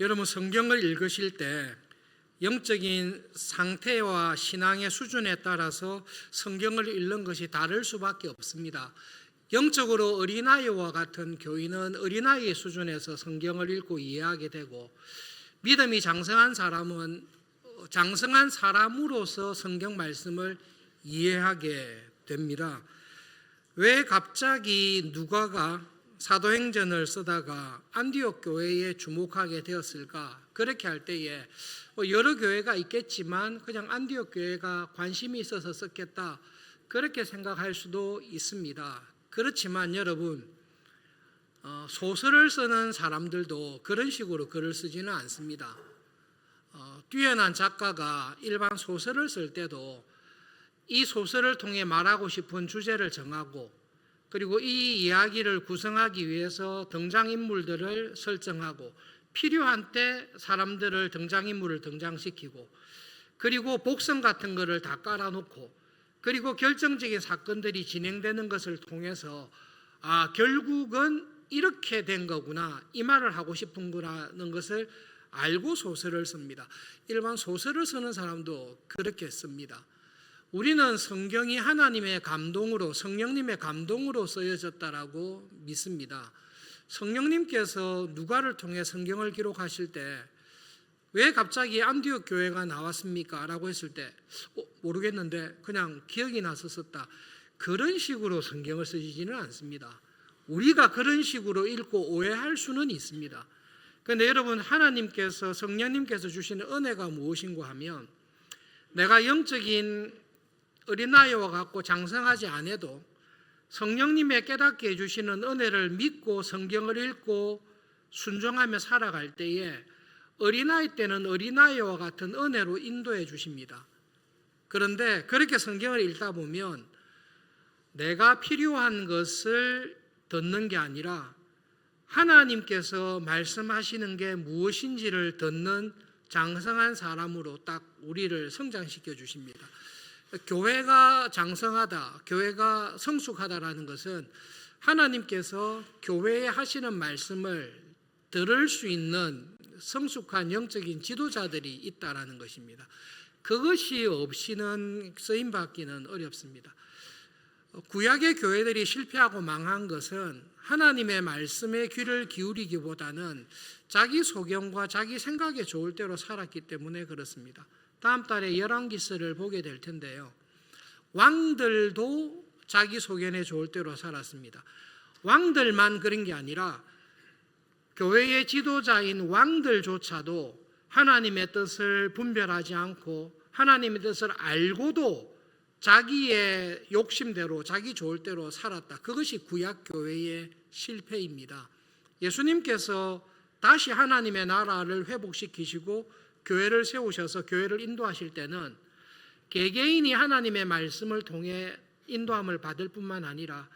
여러분 성경을 읽으실 때 영적인 상태와 신앙의 수준에 따라서 성경을 읽는 것이 다를 수밖에 없습니다. 영적으로 어린아이와 같은 교인은 어린아이의 수준에서 성경을 읽고 이해하게 되고, 믿음이 장성한 사람은 장성한 사람으로서 성경 말씀을 이해하게 됩니다. 왜 갑자기 누가가 사도행전을 쓰다가 안디옥 교회에 주목하게 되었을까? 그렇게 할 때에 여러 교회가 있겠지만 그냥 안디옥 교회가 관심이 있어서 썼겠다, 그렇게 생각할 수도 있습니다. 그렇지만 여러분, 소설을 쓰는 사람들도 그런 식으로 글을 쓰지는 않습니다. 뛰어난 작가가 일반 소설을 쓸 때도 이 소설을 통해 말하고 싶은 주제를 정하고, 그리고 이 이야기를 구성하기 위해서 등장인물들을 설정하고, 필요한 때 사람들을 등장인물을 등장시키고, 그리고 복선 같은 거를 다 깔아놓고, 그리고 결정적인 사건들이 진행되는 것을 통해서 결국은 이렇게 된 거구나, 이 말을 하고 싶은 거라는 것을 알고 소설을 씁니다. 일반 소설을 쓰는 사람도 그렇게 씁니다. 우리는 성경이 하나님의 감동으로, 성령님의 감동으로 쓰여졌다라고 믿습니다. 성령님께서 누가를 통해 성경을 기록하실 때 왜 갑자기 안디옥 교회가 나왔습니까? 라고 했을 때 모르겠는데 그냥 기억이 나서 썼다, 그런 식으로 성경을 쓰지는 않습니다. 우리가 그런 식으로 읽고 오해할 수는 있습니다. 그런데 여러분, 하나님께서, 성령님께서 주시는 은혜가 무엇인가 하면, 내가 영적인 어린아이와 같고 장성하지 않아도 성령님의 깨닫게 해주시는 은혜를 믿고 성경을 읽고 순종하며 살아갈 때에 어린아이 때는 어린아이와 같은 은혜로 인도해 주십니다. 그런데 그렇게 성경을 읽다 보면 내가 필요한 것을 듣는 게 아니라 하나님께서 말씀하시는 게 무엇인지를 듣는 장성한 사람으로 딱 우리를 성장시켜 주십니다. 교회가 장성하다, 교회가 성숙하다라는 것은 하나님께서 교회에 하시는 말씀을 들을 수 있는 성숙한 영적인 지도자들이 있다라는 것입니다. 그것이 없이는 쓰임받기는 어렵습니다. 구약의 교회들이 실패하고 망한 것은 하나님의 말씀에 귀를 기울이기보다는 자기 소견과 자기 생각에 좋을 대로 살았기 때문에 그렇습니다. 다음 달에 열왕기서를 보게 될 텐데요, 왕들도 자기 소견에 좋을 대로 살았습니다. 왕들만 그런 게 아니라 교회의 지도자인 왕들조차도 하나님의 뜻을 분별하지 않고 하나님의 뜻을 알고도 자기의 욕심대로, 자기 좋을 대로 살았다. 그것이 구약 교회의 실패입니다. 예수님께서 다시 하나님의 나라를 회복시키시고 교회를 세우셔서 교회를 인도하실 때는 개개인이 하나님의 말씀을 통해 인도함을 받을 뿐만 아니라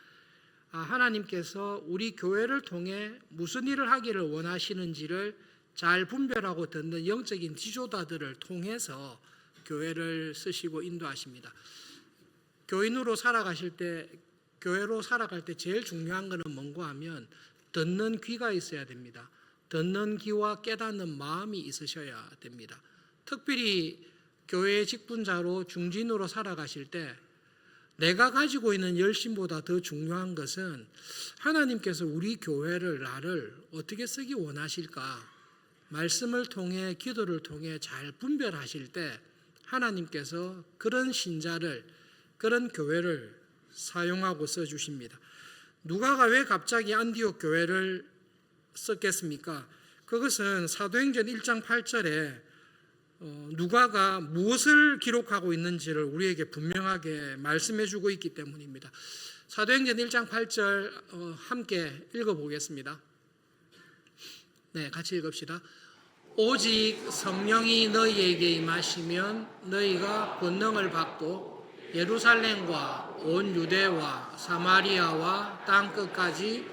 하나님께서 우리 교회를 통해 무슨 일을 하기를 원하시는지를 잘 분별하고 듣는 영적인 지도자들을 통해서 교회를 쓰시고 인도하십니다. 교인으로 살아가실 때, 교회로 살아갈 때 제일 중요한 것은 뭔가 하면 듣는 귀가 있어야 됩니다. 듣는 귀와 깨닫는 마음이 있으셔야 됩니다. 특별히 교회의 직분자로 중진으로 살아가실 때 내가 가지고 있는 열심보다 더 중요한 것은 하나님께서 우리 교회를, 나를 어떻게 쓰기 원하실까, 말씀을 통해, 기도를 통해 잘 분별하실 때 하나님께서 그런 신자를, 그런 교회를 사용하고 써주십니다. 누가가 왜 갑자기 안디옥 교회를 썼겠습니까? 그것은 사도행전 1장 8절에 누가가 무엇을 기록하고 있는지를 우리에게 분명하게 말씀해 주고 있기 때문입니다. 사도행전 1장 8절 함께 읽어보겠습니다. 네, 같이 읽읍시다. 오직 성령이 너희에게 임하시면 너희가 권능을 받고 예루살렘과 온 유대와 사마리아와 땅끝까지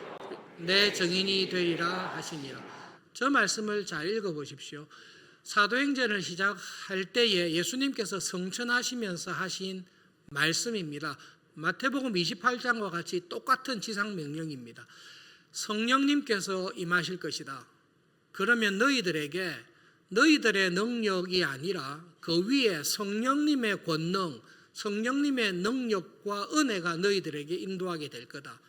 내 증인이 되리라 하시니라. 저 말씀을 잘 읽어보십시오. 사도행전을 시작할 때에 예수님께서 성천하시면서 하신 말씀입니다. 마태복음 28장과 같이 똑같은 지상명령입니다. 성령님께서 임하실 것이다. 그러면 너희들에게 너희들의 능력이 아니라 그 위에 성령님의 권능, 성령님의 능력과 은혜가 너희들에게 인도하게 될 거다.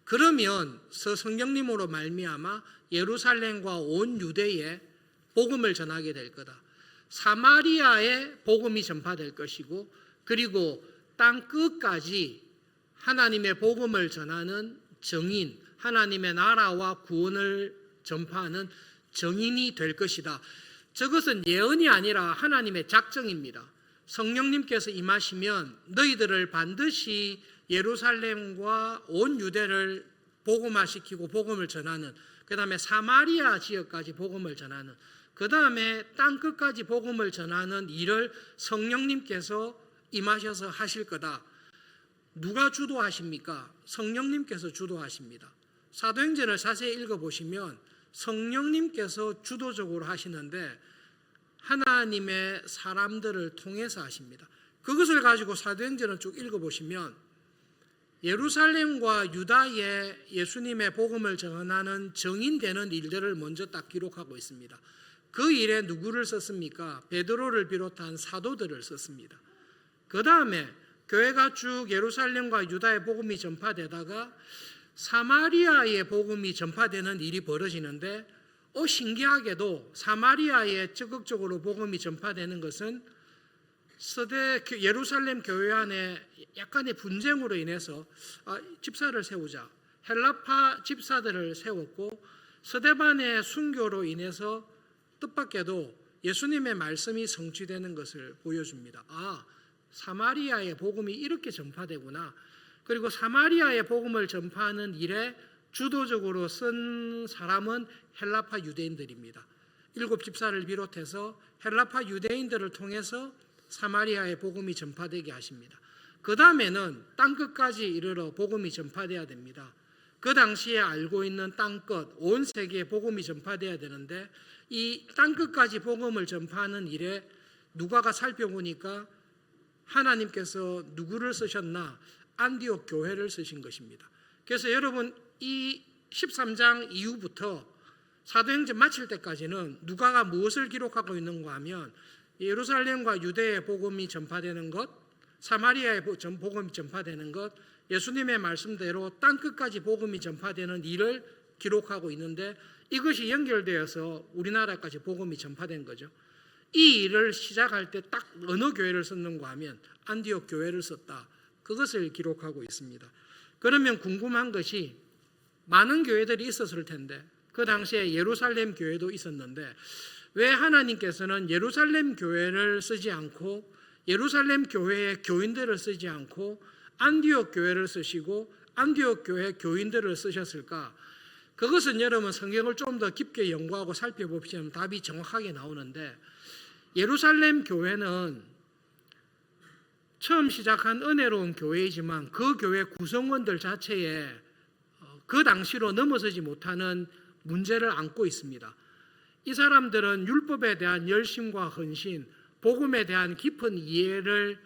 그러면 성령님으로 말미암아 예루살렘과 온 유대에 복음을 전하게 될 거다. 사마리아에 복음이 전파될 것이고, 그리고 땅 끝까지 하나님의 복음을 전하는 정인, 하나님의 나라와 구원을 전파하는 정인이 될 것이다. 저것은 예언이 아니라 하나님의 작정입니다. 성령님께서 임하시면 너희들을 반드시 예루살렘과 온 유대를 복음화시키고 복음을 전하는, 그 다음에 사마리아 지역까지 복음을 전하는, 그 다음에 땅끝까지 복음을 전하는 일을 성령님께서 임하셔서 하실 거다. 누가 주도하십니까? 성령님께서 주도하십니다. 사도행전을 자세히 읽어보시면 성령님께서 주도적으로 하시는데 하나님의 사람들을 통해서 하십니다. 그것을 가지고 사도행전을 쭉 읽어보시면 예루살렘과 유다에 예수님의 복음을 전하는 정인되는 일들을 먼저 딱 기록하고 있습니다. 그 일에 누구를 썼습니까? 베드로를 비롯한 사도들을 썼습니다. 그 다음에 교회가 쭉 예루살렘과 유다의 복음이 전파되다가 사마리아의 복음이 전파되는 일이 벌어지는데, 신기하게도 사마리아에 적극적으로 복음이 전파되는 것은 예루살렘 교회 안에 약간의 분쟁으로 인해서 집사를 세우자, 헬라파 집사들을 세웠고, 스데반의 순교로 인해서 뜻밖에도 예수님의 말씀이 성취되는 것을 보여줍니다. 사마리아의 복음이 이렇게 전파되구나. 그리고 사마리아의 복음을 전파하는 일에 주도적으로 쓴 사람은 헬라파 유대인들입니다. 7 집사를 비롯해서 헬라파 유대인들을 통해서 사마리아의 복음이 전파되게 하십니다. 그 다음에는 땅끝까지 이르러 복음이 전파되어야 됩니다. 그 당시에 알고 있는 땅끝, 온 세계에 복음이 전파되어야 되는데, 이 땅끝까지 복음을 전파하는 일에 누가가 살펴보니까 하나님께서 누구를 쓰셨나? 안디옥 교회를 쓰신 것입니다. 그래서 여러분, 이 13장 이후부터 사도행전 마칠 때까지는 누가가 무엇을 기록하고 있는가 하면 예루살렘과 유대의 복음이 전파되는 것, 사마리아의 복음이 전파되는 것, 예수님의 말씀대로 땅끝까지 복음이 전파되는 일을 기록하고 있는데, 이것이 연결되어서 우리나라까지 복음이 전파된 거죠. 이 일을 시작할 때 딱 어느 교회를 썼는가 하면 안디옥 교회를 썼다. 그것을 기록하고 있습니다. 그러면 궁금한 것이, 많은 교회들이 있었을 텐데 그 당시에 예루살렘 교회도 있었는데 왜 하나님께서는 예루살렘 교회를 쓰지 않고 예루살렘 교회의 교인들을 쓰지 않고 안디옥 교회를 쓰시고 안디옥 교회 교인들을 쓰셨을까? 그것은 여러분 성경을 좀 더 깊게 연구하고 살펴보시면 답이 정확하게 나오는데, 예루살렘 교회는 처음 시작한 은혜로운 교회이지만 그 교회 구성원들 자체에 그 당시로 넘어서지 못하는 문제를 안고 있습니다. 이 사람들은 율법에 대한 열심과 헌신, 복음에 대한 깊은 이해를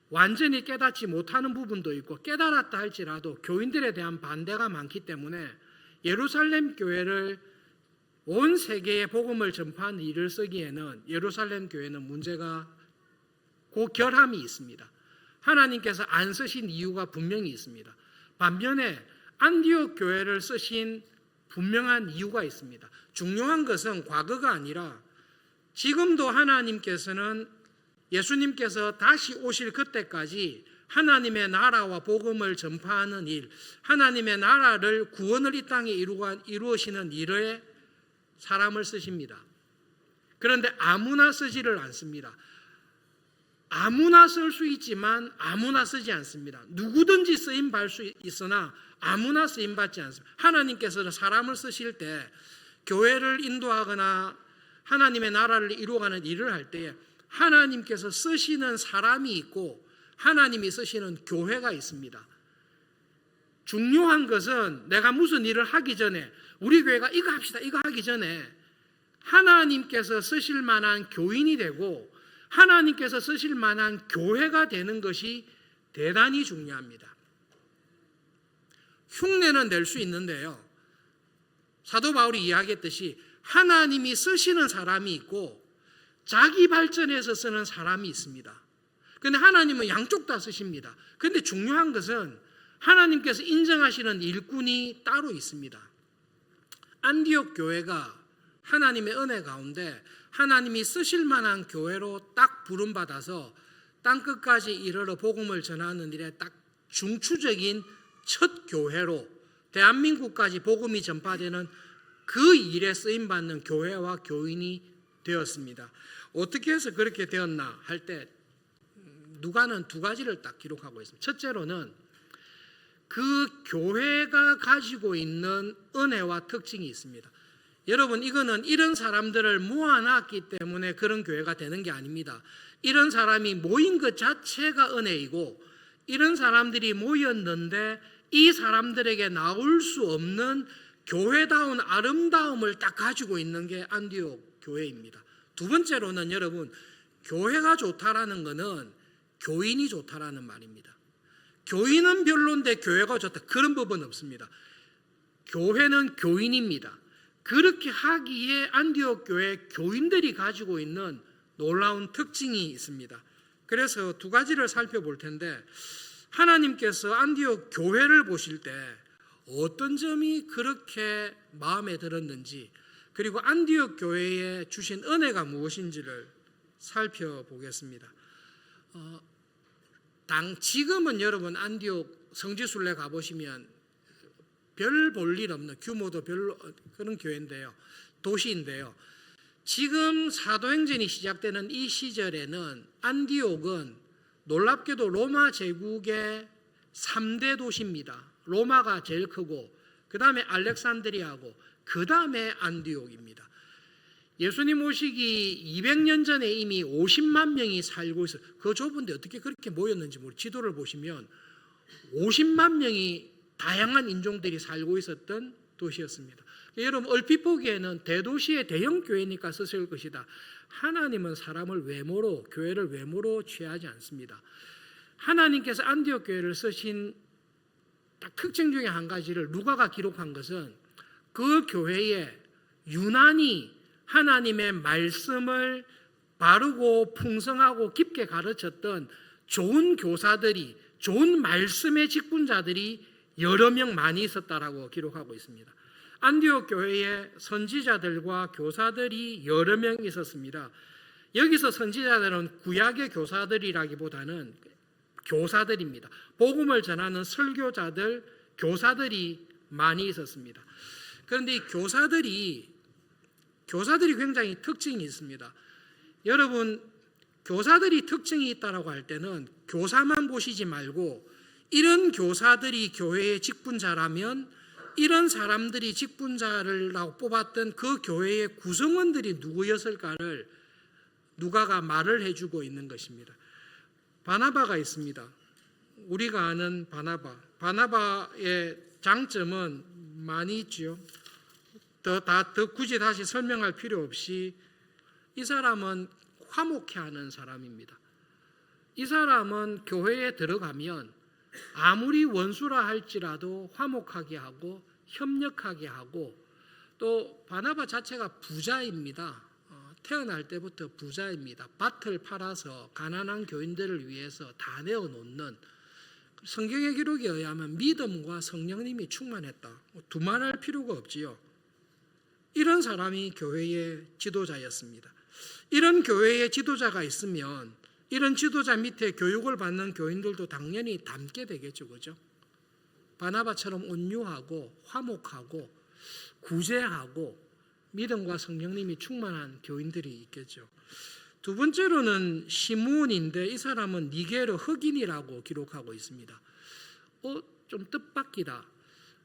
완전히 깨닫지 못하는 부분도 있고, 깨달았다 할지라도 교인들에 대한 반대가 많기 때문에 예루살렘 교회를 온 세계에 복음을 전파하는 일을 쓰기에는 예루살렘 교회는 문제가 결함이 있습니다. 하나님께서 안 쓰신 이유가 분명히 있습니다. 반면에 안디옥 교회를 쓰신 분명한 이유가 있습니다. 중요한 것은 과거가 아니라 지금도 하나님께서는 예수님께서 다시 오실 그때까지 하나님의 나라와 복음을 전파하는 일, 하나님의 나라를 구원을 이 땅에 이루시는 일에 사람을 쓰십니다. 그런데 아무나 쓰지를 않습니다. 아무나 쓸 수 있지만 아무나 쓰지 않습니다. 누구든지 쓰임 받을 수 있으나 아무나 쓰임 받지 않습니다. 하나님께서는 사람을 쓰실 때 교회를 인도하거나 하나님의 나라를 이루어가는 일을 할 때 하나님께서 쓰시는 사람이 있고 하나님이 쓰시는 교회가 있습니다. 중요한 것은 내가 무슨 일을 하기 전에, 우리 교회가 이거 합시다 이거 하기 전에 하나님께서 쓰실 만한 교인이 되고 하나님께서 쓰실 만한 교회가 되는 것이 대단히 중요합니다. 흉내는 낼 수 있는데요, 사도 바울이 이야기했듯이 하나님이 쓰시는 사람이 있고 자기 발전해서 쓰는 사람이 있습니다. 그런데 하나님은 양쪽 다 쓰십니다. 그런데 중요한 것은 하나님께서 인정하시는 일꾼이 따로 있습니다. 안디옥 교회가 하나님의 은혜 가운데 하나님이 쓰실 만한 교회로 딱 부름받아서 땅끝까지 이르러 복음을 전하는 일에 딱 중추적인 첫 교회로 대한민국까지 복음이 전파되는 그 일에 쓰임받는 교회와 교인이 되었습니다. 어떻게 해서 그렇게 되었나 할 때 누가는 두 가지를 딱 기록하고 있습니다. 첫째로는 그 교회가 가지고 있는 은혜와 특징이 있습니다. 여러분, 이거는 이런 사람들을 모아놨기 때문에 그런 교회가 되는 게 아닙니다. 이런 사람이 모인 것 자체가 은혜이고, 이런 사람들이 모였는데 이 사람들에게 나올 수 없는 교회다운 아름다움을 딱 가지고 있는 게 안디옥 교회입니다. 두 번째로는 여러분, 교회가 좋다라는 것은 교인이 좋다라는 말입니다. 교인은 별론데 교회가 좋다, 그런 법은 없습니다. 교회는 교인입니다. 그렇게 하기에 안디옥 교회 교인들이 가지고 있는 놀라운 특징이 있습니다. 그래서 두 가지를 살펴볼 텐데, 하나님께서 안디옥 교회를 보실 때 어떤 점이 그렇게 마음에 들었는지, 그리고 안디옥 교회에 주신 은혜가 무엇인지를 살펴보겠습니다. 지금은 여러분 안디옥 성지순례 가보시면 별 볼 일 없는, 규모도 별로 그런 교회인데요, 도시인데요, 지금 사도행전이 시작되는 이 시절에는 안디옥은 놀랍게도 로마 제국의 3대 도시입니다. 로마가 제일 크고, 그 다음에 알렉산드리아고, 그 다음에 안디옥입니다. 예수님 오시기 200년 전에 이미 50만 명이 살고 있어요. 그 좁은데 어떻게 그렇게 모였는지 모르겠어요. 지도를 보시면 50만 명이 다양한 인종들이 살고 있었던 도시였습니다. 여러분, 얼핏 보기에는 대도시의 대형 교회니까 쓰실 것이다. 하나님은 사람을 외모로, 교회를 외모로 취하지 않습니다. 하나님께서 안디옥 교회를 쓰신 딱 특징 중에 한 가지를 누가가 기록한 것은, 그 교회에 유난히 하나님의 말씀을 바르고 풍성하고 깊게 가르쳤던 좋은 교사들이, 좋은 말씀의 직분자들이 여러 명 많이 있었다라고 기록하고 있습니다. 안디옥 교회에 선지자들과 교사들이 여러 명 있었습니다. 여기서 선지자들은 구약의 교사들이라기보다는 교사들입니다. 복음을 전하는 설교자들, 교사들이 많이 있었습니다. 그런데 이 교사들이 굉장히 특징이 있습니다. 여러분, 교사들이 특징이 있다라고 할 때는 교사만 보시지 말고, 이런 교사들이 교회의 직분자라면 이런 사람들이 직분자라고 뽑았던 그 교회의 구성원들이 누구였을까를 누가가 말을 해주고 있는 것입니다. 바나바가 있습니다. 우리가 아는 바나바의 장점은 많이 있죠. 더 굳이 다시 설명할 필요 없이 이 사람은 화목해하는 사람입니다. 이 사람은 교회에 들어가면 아무리 원수라 할지라도 화목하게 하고 협력하게 하고, 또 바나바 자체가 부자입니다. 태어날 때부터 부자입니다. 밭을 팔아서 가난한 교인들을 위해서 다 내어놓는, 성경의 기록에 의하면 믿음과 성령님이 충만했다. 두말할 필요가 없지요. 이런 사람이 교회의 지도자였습니다. 이런 교회의 지도자가 있으면 이런 지도자 밑에 교육을 받는 교인들도 당연히 닮게 되겠죠, 그죠? 바나바처럼 온유하고 화목하고 구제하고 믿음과 성령님이 충만한 교인들이 있겠죠. 두 번째로는 시므온인데, 이 사람은 니게르, 흑인이라고 기록하고 있습니다. 좀 뜻밖이다.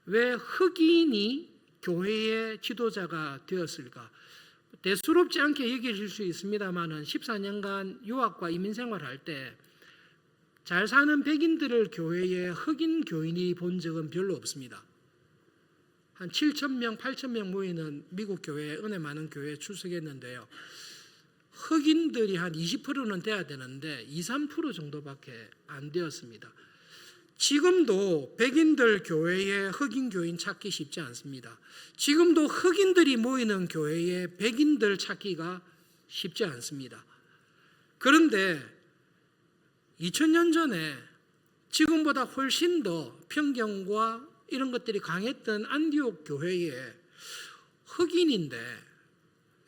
왜 흑인이 교회의 지도자가 되었을까? 대수롭지 않게 여기실 수 있습니다만 14년간 유학과 이민생활할 때 잘 사는 백인들을 교회에 흑인 교인이 본 적은 별로 없습니다. 한 7,000명, 8,000명 모이는 미국 교회에, 은혜 많은 교회에 출석했는데요, 흑인들이 한 20%는 돼야 되는데 2, 3% 정도밖에 안 되었습니다. 지금도 백인들 교회에 흑인 교인 찾기 쉽지 않습니다. 지금도 흑인들이 모이는 교회에 백인들 찾기가 쉽지 않습니다. 그런데 2000년 전에 지금보다 훨씬 더 편견과 이런 것들이 강했던 안디옥 교회에 흑인인데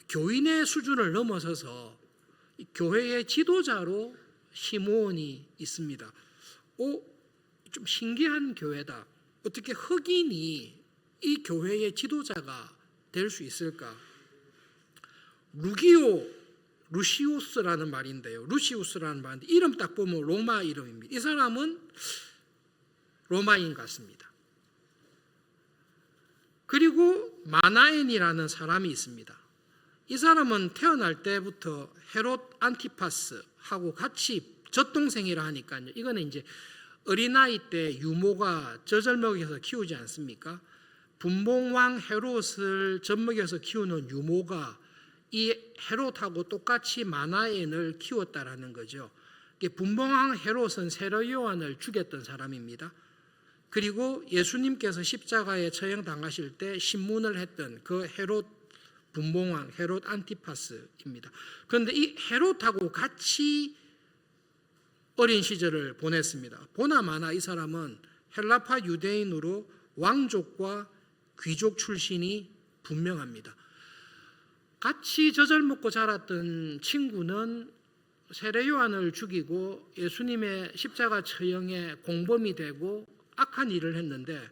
교인의 수준을 넘어서서 교회의 지도자로 시므온이 있습니다. 좀 신기한 교회다. 어떻게 흑인이 이 교회의 지도자가 될 수 있을까? 루시우스라는 말인데요. 루시우스라는 말인데 이름 딱 보면 로마 이름입니다. 이 사람은 로마인 같습니다. 그리고 마나엔이라는 사람이 있습니다. 이 사람은 태어날 때부터 헤롯 안티파스하고 같이 젖동생이라 하니까요. 이거는 이제 어린아이 때 유모가 젖을 먹여서 키우지 않습니까? 분봉왕 헤롯을 젖먹여서 키우는 유모가 이 헤롯하고 똑같이 마나엔을 키웠다라는 거죠. 분봉왕 헤롯은 세례 요한을 죽였던 사람입니다. 그리고 예수님께서 십자가에 처형당하실 때 신문을 했던 그 헤롯 분봉왕 헤롯 안티파스입니다. 그런데 이 헤롯하고 같이 어린 시절을 보냈습니다. 보나마나 이 사람은 헬라파 유대인으로 왕족과 귀족 출신이 분명합니다. 같이 젖을 먹고 자랐던 친구는 세례 요한을 죽이고 예수님의 십자가 처형에 공범이 되고 악한 일을 했는데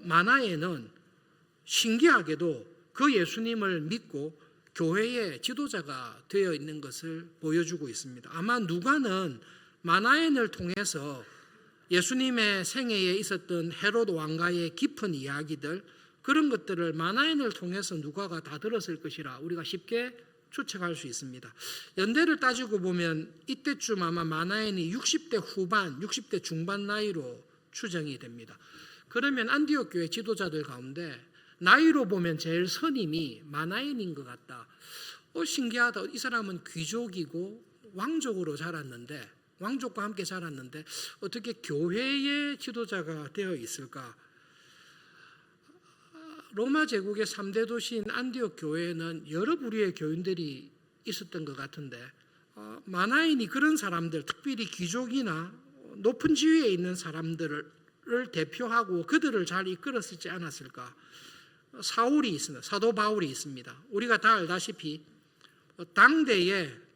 마나에는 신기하게도 그 예수님을 믿고 교회의 지도자가 되어 있는 것을 보여주고 있습니다. 아마 누가는 마나엔을 통해서 예수님의 생애에 있었던 헤롯 왕가의 깊은 이야기들 그런 것들을 마나엔을 통해서 누가가 다 들었을 것이라 우리가 쉽게 추측할 수 있습니다. 연대를 따지고 보면 이때쯤 아마 마나엔이 60대 후반, 60대 중반 나이로 추정이 됩니다. 그러면 안디옥 교회 지도자들 가운데 나이로 보면 제일 선임이 마나엔인 것 같다. 신기하다. 이 사람은 귀족이고 왕족으로 자랐는데 왕족과 함께 자랐는데 어떻게 교회의 지도자가 되어 있을까? 로마 제국의 3대 도시인 안디옥 교회에는 여러 부류의 교인들이 있었던 것 같은데 마나엔이 그런 사람들, 특별히 귀족이나 높은 지위에 있는 사람들을 대표하고 그들을 잘 이끌었지 않았을까? 사울이 있습니다. 사도 바울이 있습니다. 우리가 다 알다시피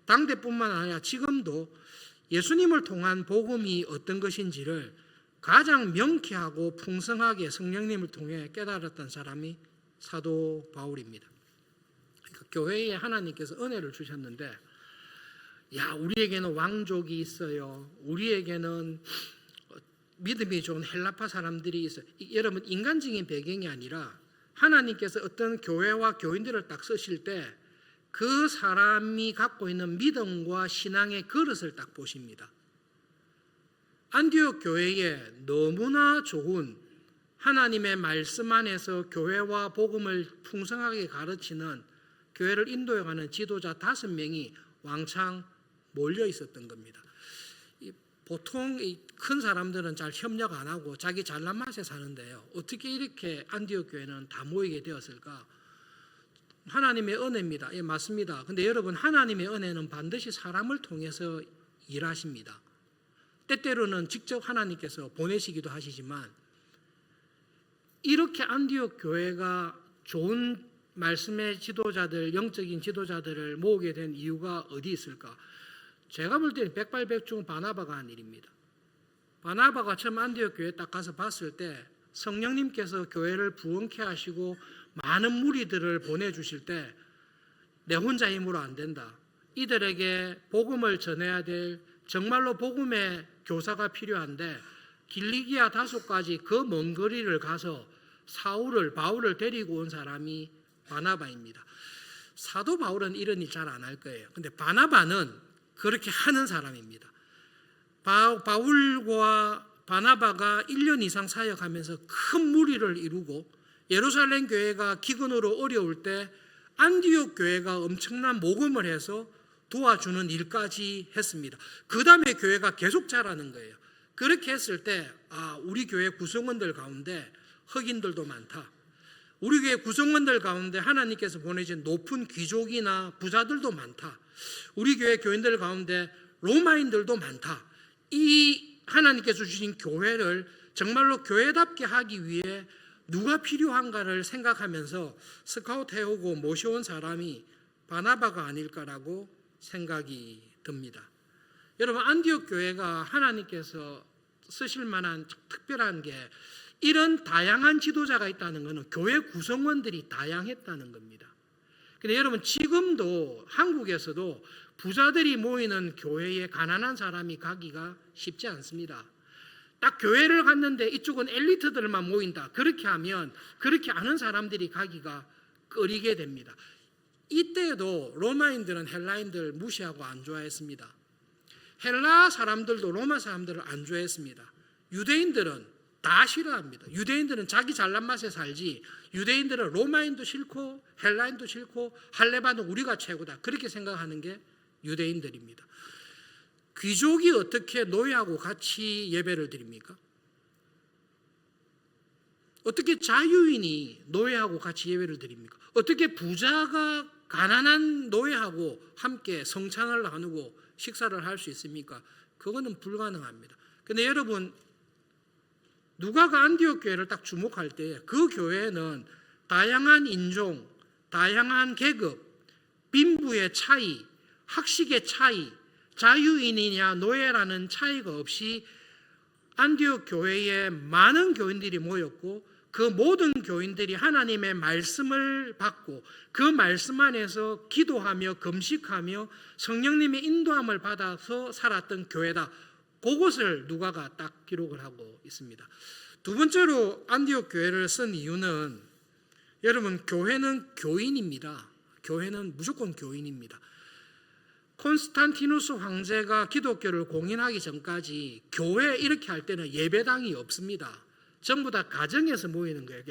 당대뿐만 아니라 지금도 예수님을 통한 복음이 어떤 것인지를 가장 명쾌하고 풍성하게 성령님을 통해 깨달았던 사람이 사도 바울입니다. 그러니까 교회에 하나님께서 은혜를 주셨는데 우리에게는 왕족이 있어요. 우리에게는 믿음이 좋은 헬라파 사람들이 있어요. 여러분 인간적인 배경이 아니라 하나님께서 어떤 교회와 교인들을 딱 쓰실 때 그 사람이 갖고 있는 믿음과 신앙의 그릇을 딱 보십니다. 안디옥 교회에 너무나 좋은 하나님의 말씀 안에서 교회와 복음을 풍성하게 가르치는 교회를 인도해가는 지도자 5명이 왕창 몰려 있었던 겁니다. 보통 큰 사람들은 잘 협력 안 하고 자기 잘난 맛에 사는데요. 어떻게 이렇게 안디옥 교회는 다 모이게 되었을까? 하나님의 은혜입니다. 맞습니다. 근데 여러분 하나님의 은혜는 반드시 사람을 통해서 일하십니다. 때때로는 직접 하나님께서 보내시기도 하시지만 이렇게 안디옥 교회가 좋은 말씀의 지도자들, 영적인 지도자들을 모으게 된 이유가 어디 있을까? 제가 볼 때는 백발백중 바나바가 한 일입니다. 바나바가 처음 안디옥 교회에 딱 가서 봤을 때 성령님께서 교회를 부흥케 하시고 많은 무리들을 보내주실 때 내 혼자 힘으로 안 된다. 이들에게 복음을 전해야 될 정말로 복음의 교사가 필요한데 길리기아 다소까지 그 먼 거리를 가서 바울을 데리고 온 사람이 바나바입니다. 사도 바울은 이런 일 잘 안 할 거예요. 근데 바나바는 그렇게 하는 사람입니다. 바울과 바나바가 1년 이상 사역하면서 큰 무리를 이루고 예루살렘 교회가 기근으로 어려울 때 안디옥 교회가 엄청난 모금을 해서 도와주는 일까지 했습니다. 그 다음에 교회가 계속 자라는 거예요. 그렇게 했을 때 우리 교회 구성원들 가운데 흑인들도 많다. 우리 교회 구성원들 가운데 하나님께서 보내신 높은 귀족이나 부자들도 많다. 우리 교회 교인들 가운데 로마인들도 많다. 이 하나님께서 주신 교회를 정말로 교회답게 하기 위해 누가 필요한가를 생각하면서 스카우트 해오고 모셔온 사람이 바나바가 아닐까라고 생각이 듭니다. 여러분, 안디옥 교회가 하나님께서 쓰실 만한 특별한 게 이런 다양한 지도자가 있다는 것은 교회 구성원들이 다양했다는 겁니다. 근데 여러분, 지금도 한국에서도 부자들이 모이는 교회에 가난한 사람이 가기가 쉽지 않습니다. 딱 교회를 갔는데 이쪽은 엘리트들만 모인다. 그렇게 하면 그렇게 아는 사람들이 가기가 꺼리게 됩니다. 이때에도 로마인들은 헬라인들 무시하고 안 좋아했습니다. 헬라 사람들도 로마 사람들을 안 좋아했습니다. 유대인들은 다 싫어합니다. 유대인들은 자기 잘난 맛에 살지, 유대인들은 로마인도 싫고 헬라인도 싫고 할레바는 우리가 최고다, 그렇게 생각하는 게 유대인들입니다. 귀족이 어떻게 노예하고 같이 예배를 드립니까? 어떻게 자유인이 노예하고 같이 예배를 드립니까? 어떻게 부자가 가난한 노예하고 함께 성찬을 나누고 식사를 할 수 있습니까? 그거는 불가능합니다. 근데 여러분, 누가가 안디옥 교회를 딱 주목할 때 그 교회는 다양한 인종, 다양한 계급, 빈부의 차이, 학식의 차이, 자유인이냐 노예라는 차이가 없이 안디옥 교회에 많은 교인들이 모였고, 그 모든 교인들이 하나님의 말씀을 받고 그 말씀 안에서 기도하며 금식하며 성령님의 인도함을 받아서 살았던 교회다. 그것을 누가가 딱 기록을 하고 있습니다. 두 번째로 안디옥 교회를 쓴 이유는, 여러분, 교회는 교인입니다. 교회는 무조건 교인입니다. 콘스탄티누스 황제가 기독교를 공인하기 전까지 교회 이렇게 할 때는 예배당이 없습니다. 전부 다 가정에서 모이는 거예요.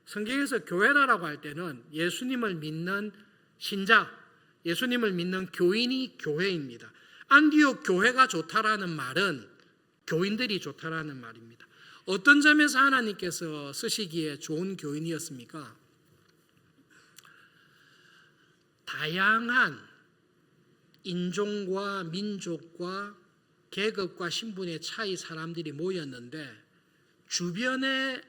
성경에서 교회라고 할 때는 예수님을 믿는 신자, 예수님을 믿는 교인이 교회입니다. 안디옥 교회가 좋다라는 말은 교인들이 좋다라는 말입니다. 어떤 점에서 하나님께서 쓰시기에 좋은 교인이었습니까? 다양한 인종과 민족과 계급과 신분의 차이 사람들이 모였는데, 주변의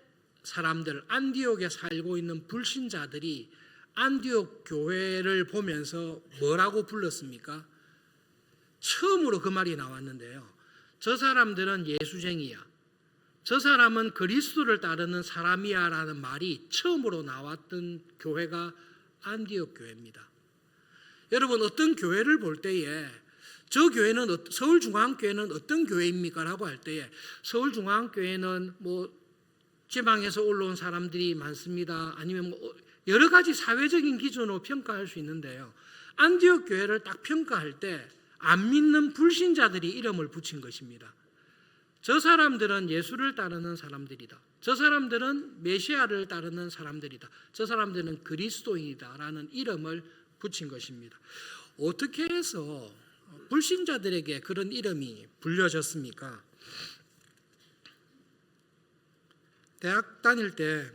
사람들, 안디옥에 살고 있는 불신자들이 안디옥 교회를 보면서 뭐라고 불렀습니까? 처음으로 그 말이 나왔는데요. 저 사람들은 예수쟁이야, 저 사람은 그리스도를 따르는 사람이야 라는 말이 처음으로 나왔던 교회가 안디옥 교회입니다. 여러분, 어떤 교회를 볼 때에 저 교회는, 서울중앙교회는 어떤 교회입니까? 라고 할 때에 서울중앙교회는 지방에서 올라온 사람들이 많습니다. 아니면 여러 가지 사회적인 기준으로 평가할 수 있는데요. 안디옥 교회를 딱 평가할 때 안 믿는 불신자들이 이름을 붙인 것입니다. 저 사람들은 예수를 따르는 사람들이다. 저 사람들은 메시아를 따르는 사람들이다. 저 사람들은 그리스도인이다 라는 이름을 붙인 것입니다. 어떻게 해서 불신자들에게 그런 이름이 불려졌습니까? 대학 다닐 때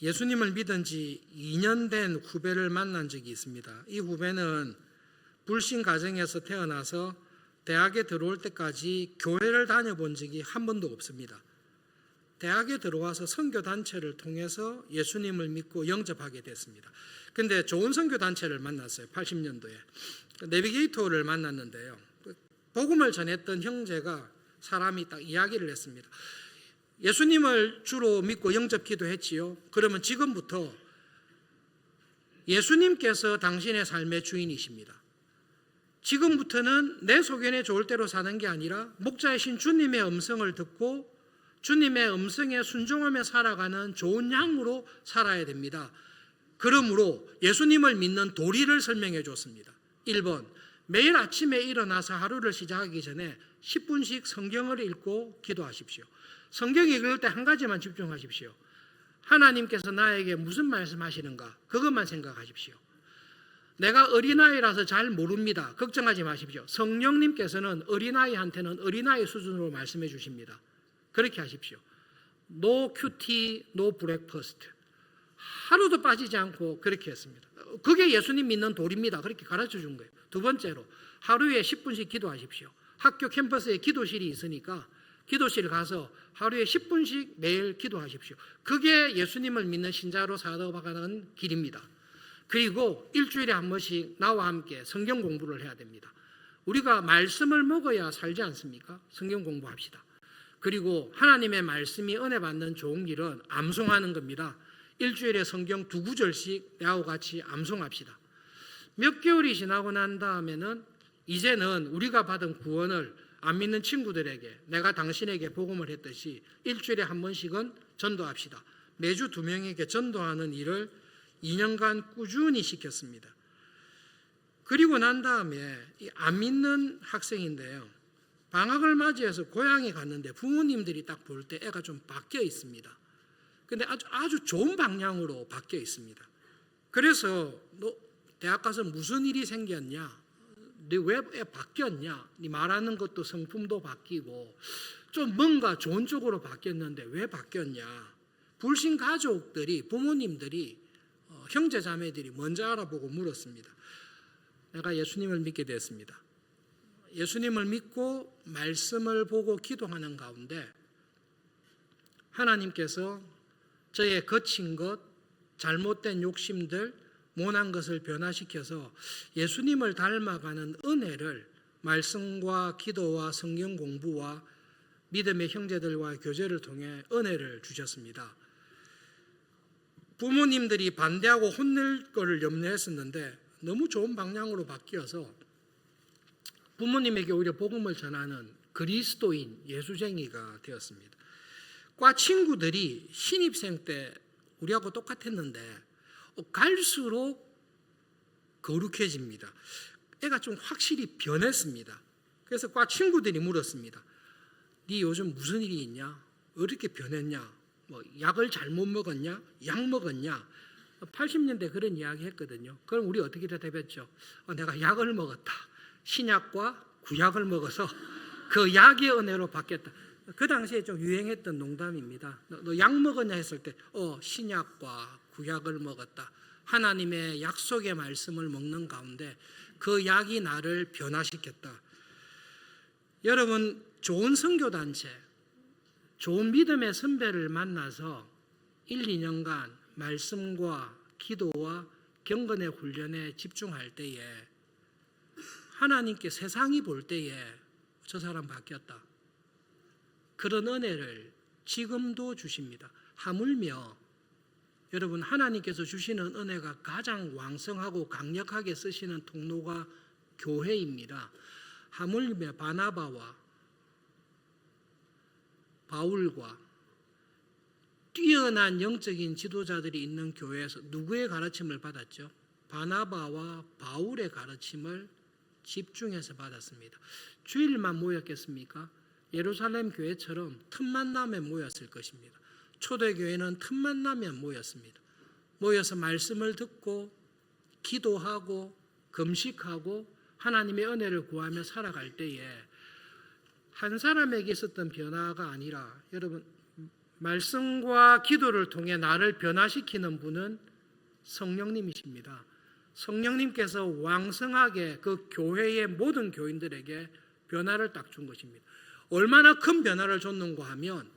예수님을 믿은 지 2년 된 후배를 만난 적이 있습니다. 이 후배는 불신 가정에서 태어나서 대학에 들어올 때까지 교회를 다녀본 적이 한 번도 없습니다. 대학에 들어와서 선교단체를 통해서 예수님을 믿고 영접하게 됐습니다. 근데 좋은 선교단체를 만났어요. 80년도에 내비게이터를 만났는데요, 복음을 전했던 형제가 사람이 딱 이야기를 했습니다. 예수님을 주로 믿고 영접 기도했지요. 그러면 지금부터 예수님께서 당신의 삶의 주인이십니다. 지금부터는 내 소견에 좋을 대로 사는 게 아니라 목자이신 주님의 음성을 듣고 주님의 음성에 순종하며 살아가는 좋은 양으로 살아야 됩니다. 그러므로 예수님을 믿는 도리를 설명해 줬습니다. 1번, 매일 아침에 일어나서 하루를 시작하기 전에 10분씩 성경을 읽고 기도하십시오. 성경 읽을 때 한 가지만 집중하십시오. 하나님께서 나에게 무슨 말씀하시는가, 그것만 생각하십시오. 내가 어린아이라서 잘 모릅니다. 걱정하지 마십시오. 성령님께서는 어린아이한테는 어린아이 수준으로 말씀해 주십니다. 그렇게 하십시오. No QT, no breakfast. 하루도 빠지지 않고 그렇게 했습니다. 그게 예수님 믿는 도리입니다. 그렇게 가르쳐 준 거예요. 두 번째로 하루에 10분씩 기도하십시오. 학교 캠퍼스에 기도실이 있으니까 기도실 가서 하루에 10분씩 매일 기도하십시오. 그게 예수님을 믿는 신자로 살아가는 길입니다. 그리고 일주일에 한 번씩 나와 함께 성경 공부를 해야 됩니다. 우리가 말씀을 먹어야 살지 않습니까? 성경 공부합시다. 그리고 하나님의 말씀이 은혜 받는 좋은 길은 암송하는 겁니다. 일주일에 성경 2구절씩 나하고 같이 암송합시다. 몇 개월이 지나고 난 다음에는 이제는 우리가 받은 구원을 안 믿는 친구들에게 내가 당신에게 복음을 했듯이 일주일에 한 번씩은 전도합시다. 매주 2명에게 전도하는 일을 2년간 꾸준히 시켰습니다. 그리고 난 다음에 안 믿는 학생인데요. 방학을 맞이해서 고향에 갔는데 부모님들이 딱 볼 때 애가 좀 바뀌어 있습니다. 근데 아주 좋은 방향으로 바뀌어 있습니다. 그래서 너 대학 가서 무슨 일이 생겼냐? 네 왜 애 바뀌었냐? 네 말하는 것도 성품도 바뀌고 좀 뭔가 좋은 쪽으로 바뀌었는데 왜 바뀌었냐? 불신 가족들이 부모님들이 형제 자매들이 먼저 알아보고 물었습니다. 내가 예수님을 믿게 됐습니다. 예수님을 믿고 말씀을 보고 기도하는 가운데 하나님께서 저의 거친 것, 잘못된 욕심들, 모난 것을 변화시켜서 예수님을 닮아가는 은혜를 말씀과 기도와 성경 공부와 믿음의 형제들과의 교제를 통해 은혜를 주셨습니다. 부모님들이 반대하고 혼낼 거를 염려했었는데 너무 좋은 방향으로 바뀌어서 부모님에게 오히려 복음을 전하는 그리스도인 예수쟁이가 되었습니다. 과 친구들이 신입생 때 우리하고 똑같았는데 갈수록 거룩해집니다. 애가 좀 확실히 변했습니다. 그래서 과 친구들이 물었습니다. 네 요즘 무슨 일이 있냐? 왜 이렇게 변했냐? 뭐 약을 잘못 먹었냐? 약 먹었냐? 80년대 그런 이야기 했거든요. 그럼 우리 어떻게 대답했죠? 내가 약을 먹었다. 신약과 구약을 먹어서 그 약의 은혜로 바뀌었다. 그 당시에 좀 유행했던 농담입니다. 너 약 먹었냐 했을 때 신약과 구약을 먹었다. 하나님의 약속의 말씀을 먹는 가운데 그 약이 나를 변화시켰다. 여러분 좋은 선교단체, 좋은 믿음의 선배를 만나서 1, 2년간 말씀과 기도와 경건의 훈련에 집중할 때에 하나님께 세상이 볼 때에 저 사람 바뀌었다. 그런 은혜를 지금도 주십니다. 하물며 여러분 하나님께서 주시는 은혜가 가장 왕성하고 강력하게 쓰시는 통로가 교회입니다. 하물며 바나바와 바울과 뛰어난 영적인 지도자들이 있는 교회에서 누구의 가르침을 받았죠? 바나바와 바울의 가르침을 집중해서 받았습니다. 주일만 모였겠습니까? 예루살렘 교회처럼 틈만 나면 모였을 것입니다. 초대교회는 틈만 나면 모였습니다. 모여서 말씀을 듣고 기도하고 금식하고 하나님의 은혜를 구하며 살아갈 때에 한 사람에게 있었던 변화가 아니라 여러분 말씀과 기도를 통해 나를 변화시키는 분은 성령님이십니다. 성령님께서 왕성하게 그 교회의 모든 교인들에게 변화를 딱 준 것입니다. 얼마나 큰 변화를 줬는가 하면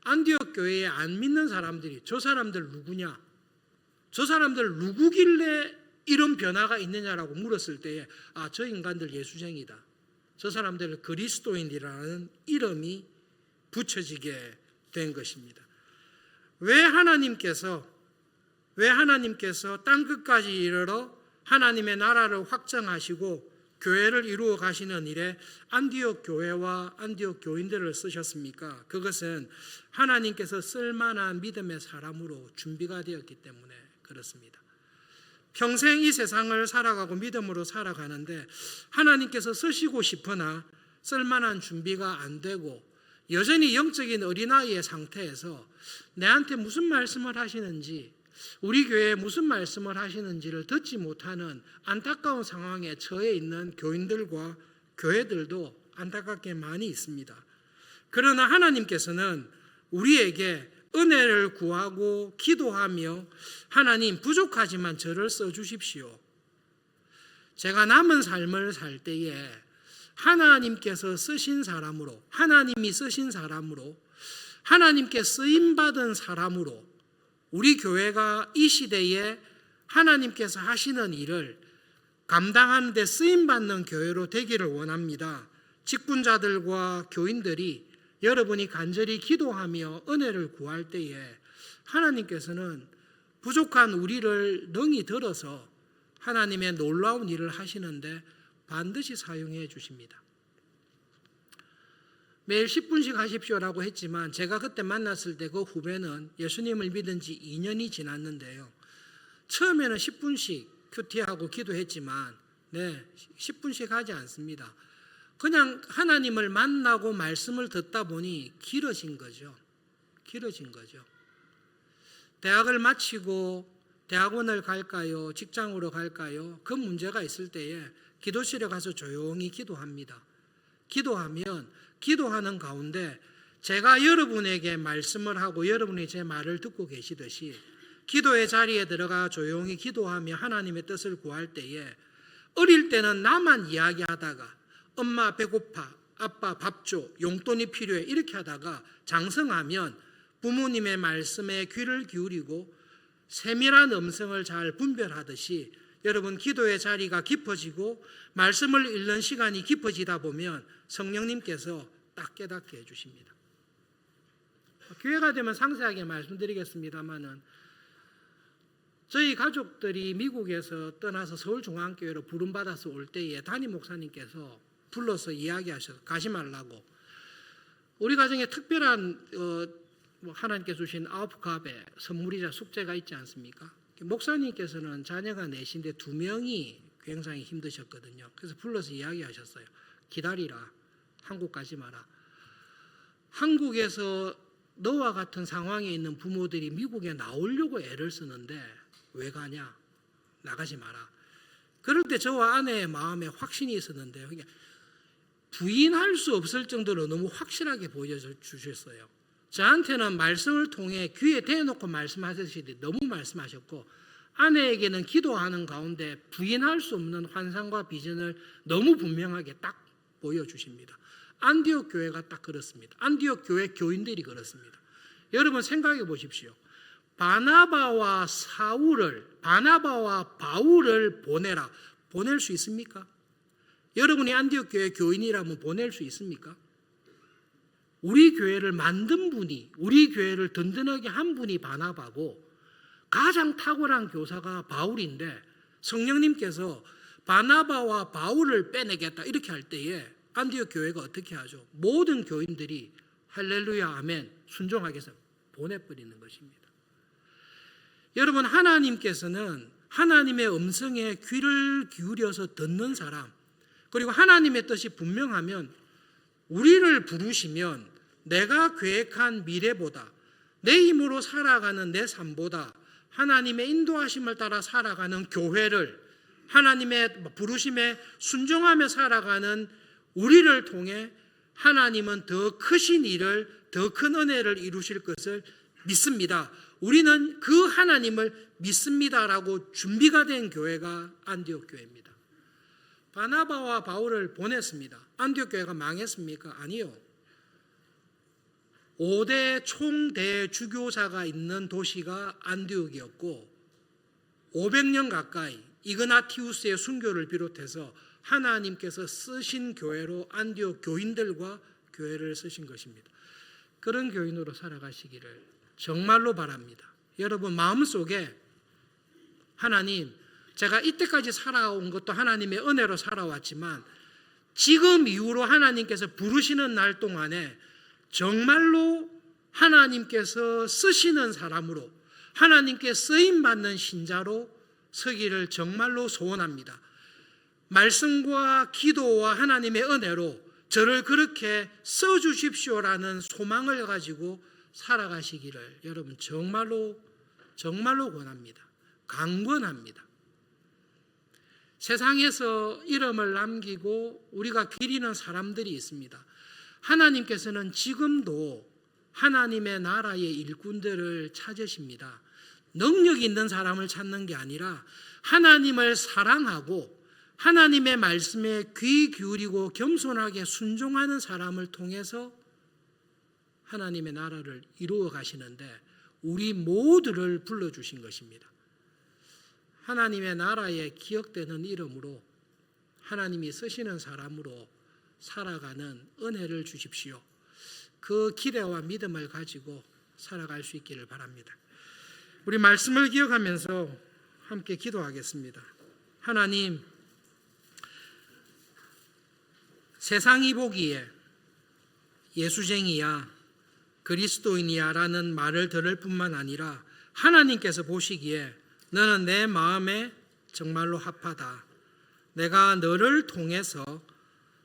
안디옥 교회에 안 믿는 사람들이 저 사람들 누구냐? 저 사람들 누구길래 이런 변화가 있느냐라고 물었을 때에 저 인간들 예수쟁이다. 저 사람들은 그리스도인이라는 이름이 붙여지게 된 것입니다. 왜 하나님께서 땅끝까지 이르러 하나님의 나라를 확정하시고 교회를 이루어 가시는 일에 안디옥 교회와 안디옥 교인들을 쓰셨습니까? 그것은 하나님께서 쓸만한 믿음의 사람으로 준비가 되었기 때문에 그렇습니다. 평생 이 세상을 살아가고 믿음으로 살아가는데 하나님께서 쓰시고 싶으나 쓸만한 준비가 안 되고 여전히 영적인 어린아이의 상태에서 내한테 무슨 말씀을 하시는지 우리 교회에 무슨 말씀을 하시는지를 듣지 못하는 안타까운 상황에 처해 있는 교인들과 교회들도 안타깝게 많이 있습니다. 그러나 하나님께서는 우리에게 은혜를 구하고 기도하며 하나님 부족하지만 저를 써주십시오. 제가 남은 삶을 살 때에 하나님께서 쓰신 사람으로, 하나님이 쓰신 사람으로, 하나님께 쓰임받은 사람으로 우리 교회가 이 시대에 하나님께서 하시는 일을 감당하는 데 쓰임받는 교회로 되기를 원합니다. 직분자들과 교인들이 여러분이 간절히 기도하며 은혜를 구할 때에 하나님께서는 부족한 우리를 능히 들어서 하나님의 놀라운 일을 하시는데 반드시 사용해 주십니다. 매일 10분씩 하십시오라고 했지만 제가 그때 만났을 때 그 후배는 예수님을 믿은 지 2년이 지났는데요. 처음에는 10분씩 큐티하고 기도했지만 10분씩 하지 않습니다. 그냥 하나님을 만나고 말씀을 듣다 보니 길어진 거죠. 대학을 마치고 대학원을 갈까요? 직장으로 갈까요? 그 문제가 있을 때에 기도실에 가서 조용히 기도합니다. 기도하는 가운데 제가 여러분에게 말씀을 하고 여러분이 제 말을 듣고 계시듯이 기도의 자리에 들어가 조용히 기도하며 하나님의 뜻을 구할 때에 어릴 때는 나만 이야기하다가 엄마 배고파, 아빠 밥 줘, 용돈이 필요해 이렇게 하다가 장성하면 부모님의 말씀에 귀를 기울이고 세밀한 음성을 잘 분별하듯이 여러분 기도의 자리가 깊어지고 말씀을 읽는 시간이 깊어지다 보면 성령님께서 딱 깨닫게 해주십니다. 기회가 되면 상세하게 말씀드리겠습니다만은 저희 가족들이 미국에서 떠나서 서울중앙교회로 부름받아서 올 때에 담임 목사님께서 불러서 이야기하셔서 가지 말라고. 우리 가정에 특별한 하나님께 주신 아홉갑의 선물이자 숙제가 있지 않습니까? 목사님께서는 자녀가 넷인데 2명이 굉장히 힘드셨거든요. 그래서 불러서 이야기하셨어요. 기다리라. 한국 가지 마라. 한국에서 너와 같은 상황에 있는 부모들이 미국에 나오려고 애를 쓰는데 왜 가냐? 나가지 마라. 그럴 때 저와 아내의 마음에 확신이 있었는데요. 부인할 수 없을 정도로 너무 확실하게 보여주셨어요. 저한테는 말씀을 통해 귀에 대놓고 말씀하셨을 너무 말씀하셨고 아내에게는 기도하는 가운데 부인할 수 없는 환상과 비전을 너무 분명하게 딱 보여주십니다. 안디옥 교회가 딱 그렇습니다. 안디옥 교회 교인들이 그렇습니다. 여러분 생각해 보십시오. 바나바와 바울을 보내라. 보낼 수 있습니까? 여러분이 안디옥 교회 교인이라면 보낼 수 있습니까? 우리 교회를 만든 분이, 우리 교회를 든든하게 한 분이 바나바고 가장 탁월한 교사가 바울인데 성령님께서 바나바와 바울을 빼내겠다 이렇게 할 때에 안디옥 교회가 어떻게 하죠? 모든 교인들이 할렐루야 아멘 순종하게 해서 보내버리는 것입니다. 여러분 하나님께서는 하나님의 음성에 귀를 기울여서 듣는 사람 그리고 하나님의 뜻이 분명하면 우리를 부르시면 내가 계획한 미래보다 내 힘으로 살아가는 내 삶보다 하나님의 인도하심을 따라 살아가는 교회를 하나님의 부르심에 순종하며 살아가는 우리를 통해 하나님은 더 크신 일을 더 큰 은혜를 이루실 것을 믿습니다. 우리는 그 하나님을 믿습니다라고 준비가 된 교회가 안디옥 교회입니다. 바나바와 바울을 보냈습니다. 안디옥 교회가 망했습니까? 아니요. 5대 총대 주교사가 있는 도시가 안디옥이었고 500년 가까이 이그나티우스의 순교를 비롯해서 하나님께서 쓰신 교회로 안디옥 교인들과 교회를 쓰신 것입니다. 그런 교인으로 살아가시기를 정말로 바랍니다. 여러분 마음속에 하나님 제가 이때까지 살아온 것도 하나님의 은혜로 살아왔지만 지금 이후로 하나님께서 부르시는 날 동안에 정말로 하나님께서 쓰시는 사람으로 하나님께 쓰임받는 신자로 서기를 정말로 소원합니다. 말씀과 기도와 하나님의 은혜로 저를 그렇게 써주십시오라는 소망을 가지고 살아가시기를 여러분 정말로 정말로 권합니다. 강권합니다. 세상에서 이름을 남기고 우리가 기리는 사람들이 있습니다. 하나님께서는 지금도 하나님의 나라의 일꾼들을 찾으십니다. 능력 있는 사람을 찾는 게 아니라 하나님을 사랑하고 하나님의 말씀에 귀 기울이고 겸손하게 순종하는 사람을 통해서 하나님의 나라를 이루어 가시는데 우리 모두를 불러주신 것입니다. 하나님의 나라에 기억되는 이름으로 하나님이 쓰시는 사람으로 살아가는 은혜를 주십시오. 그 기대와 믿음을 가지고 살아갈 수 있기를 바랍니다. 우리 말씀을 기억하면서 함께 기도하겠습니다. 하나님, 세상이 보기에 예수쟁이야, 그리스도인이야 라는 말을 들을 뿐만 아니라 하나님께서 보시기에 너는 내 마음에 정말로 합하다. 내가 너를 통해서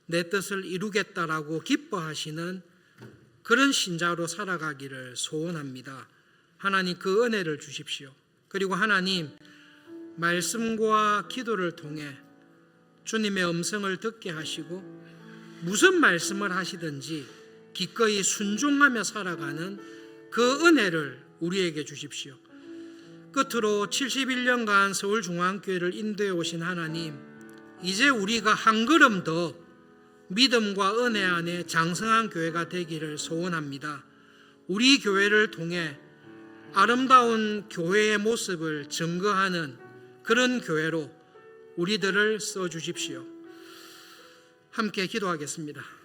내 뜻을 이루겠다라고 기뻐하시는 그런 신자로 살아가기를 소원합니다. 하나님, 그 은혜를 주십시오. 그리고 하나님, 말씀과 기도를 통해 주님의 음성을 듣게 하시고 무슨 말씀을 하시든지 기꺼이 순종하며 살아가는 그 은혜를 우리에게 주십시오. 끝으로 71년간 서울중앙교회를 인도해 오신 하나님, 이제 우리가 한 걸음 더 믿음과 은혜 안에 장성한 교회가 되기를 소원합니다. 우리 교회를 통해 아름다운 교회의 모습을 증거하는 그런 교회로 우리들을 써주십시오. 함께 기도하겠습니다.